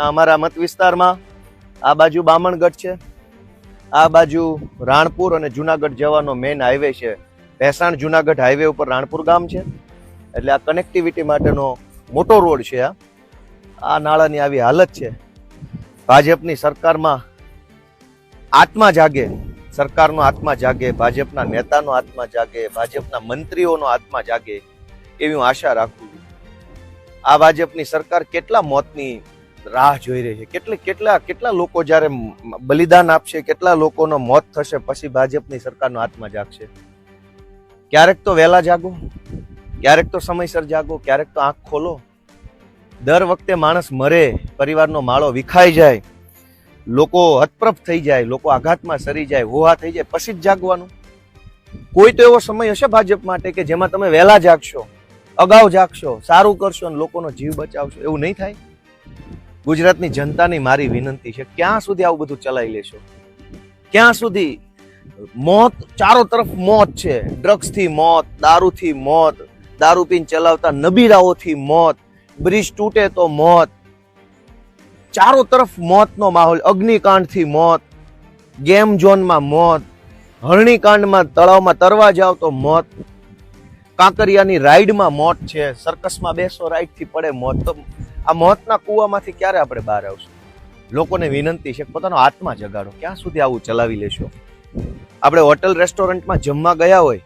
અમારા મત વિસ્તારમાં આ બાજુ બામણગઢ છે, આ બાજુ રાણપુર અને જુનાગઢ જવાનો મેઇન હાઈવે છે. ભેસાણ જુનાગઢ હાઈવે ઉપર રાણપુર ગામ છે, એટલે આ કનેક્ટિવિટી માટેનો મોટો રોડ છે. આ નાળાની આવી હાલત છે. ભાજપની સરકારમાં આત્મા જાગે, સરકારનો આત્મા જાગે, ભાજપના નેતાનો આત્મા જાગે, ભાજપના મંત્રીઓનો આત્મા જાગે એવી હું આશા રાખું છું. આ ભાજપની સરકાર કેટલા મોતની રાહ જોઈ રહી છે, કેટલા લોકો જ્યારે બલિદાન આપશે, કેટલા લોકોનો મોત થશે, પછી ભાજપની સરકારનો આત્મા જાગશે. ક્યારેક તો વહેલા જાગો, ક્યારેક તો સમયસર જાગો, ક્યારેક તો આંખ ખોલો. દર વખતે માણસ મરે, પરિવારનો માળો વિખાઈ જાય, લોકો હતપ્રભ થઈ જાય, લોકો આઘાતમાં સરી જાય, હોહા થઈ જાય, પછી જ જાગવાનું. કોઈ તો એવો સમય હશે ભાજપ માટે કે જેમાં તમે વહેલા જાગશો, અગાઉ જાગશો, સારું કરશો અને લોકોનો જીવ બચાવશો. એવું નહીં થાય. ગુજરાતની જનતાની મારી વિનંતી છે, ક્યાં સુધી આવું બધું ચલાવી લેશો? ક્યાં સુધી? મોત ચારો તરફ મોત છે. ડ્રગ્સથી મોત, દારૂથી મોત, દારૂ પીને ચલાવતા નબીરાઓથી મોત, બ્રિજ તૂટે તો મોત, ચારો તરફ મોતનો માહોલ. અગ્નિકાંડથી મોત, ગેમ ઝોનમાં મોત, હરણીકાંડમાં તળાવમાં તરવા જાવ તો મોત, કાંકરિયાની રાઈડમાં મોત છે, સર્કસમાં બેસો રાઈડથી પડે મોત. તો આ મોતના કૂવામાંથી ક્યારે આપણે બહાર આવશું? લોકોને વિનંતી છે, પોતાનો આત્મા જગાડો. ક્યાં સુધી આવું ચલાવી લેશો? આપણે હોટલ રેસ્ટોરન્ટમાં જમવા ગયા હોય,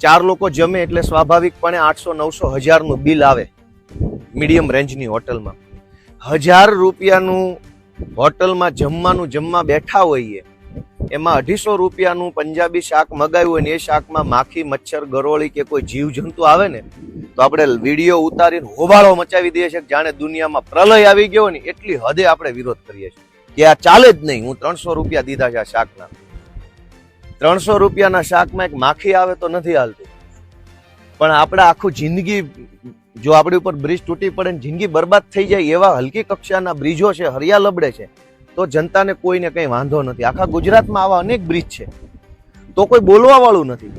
4 લોકો જમે એટલે સ્વાભાવિકપણે 800-900 હજારનું બિલ આવે. મીડિયમ રેન્જની હોટલમાં 1000 રૂપિયાનું હોટલમાં જમવાનું જમવા બેઠા હોઈએ, એમાં 250 રૂપિયાનું પંજાબી શાક મગાવ્યું હોય ને એ શાકમાં માખી, મચ્છર, ગરોળી કે કોઈ જીવજંતુ આવે ને તો આપણે વિડીયો ઉતારીને હોબાળો મચાવી દઈએ છીએ, જાણે દુનિયામાં પ્રલય આવી ગયો ને એટલી હદે આપણે વિરોધ કરીએ છીએ કે આ ચાલે જ નહીં. હું 300 રૂપિયા દીધા છે આ શાકના. 300 રૂપિયાના શાકમાં એક માખી આવે તો નથી હાલતું, પણ આપણે આખું જિંદગી, જો આપણી ઉપર બ્રિજ તૂટી પડે ને જિંદગી બરબાદ થઈ જાય એવા હલકી કક્ષાના બ્રિજો છે, હરિયા લબડે છે, તો જનતાને કોઈને કંઈ વાંધો નથી. આખા ગુજરાતમાં આવા અનેક બ્રિજ છે, તો કોઈ બોલવા વાળું નથી.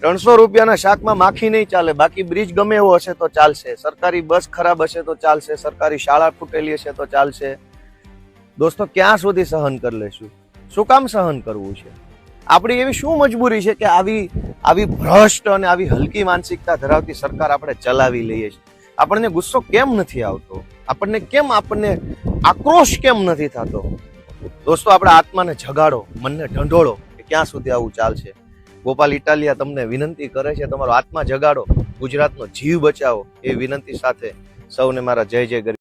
300 રૂપિયાના શાકમાં માખી નહીં ચાલે, બાકી બ્રિજ ગમે એવો હશે તો ચાલશે, સરકારી બસ ખરાબ હશે તો ચાલશે, સરકારી શાળા ફૂટેલી હશે તો ચાલશે. દોસ્તો, ક્યાં સુધી સહન કરી લેશું? શું કામ સહન કરવું છે? આપણી એવી શું મજબૂરી છે કે આવી ભ્રષ્ટ અને આવી હલકી માનસિકતા ધરાવતી સરકાર આપણે ચલાવી લઈએ છીએ? આપણને ગુસ્સો કેમ નથી આવતો? આપણને આક્રોશ કેમ નથી થતો? દોસ્તો, આપણા આત્માને જગાડો, મનને ઢંઢોળો કે ક્યાં સુધી આવું ચાલશે. ગોપાલ ઇટાલિયા તમને વિનંતી કરે છે, તમારો આત્મા જગાડો, ગુજરાતનો જીવ બચાવો. એ વિનંતી સાથે સૌને મારા જય જય ગરીબ.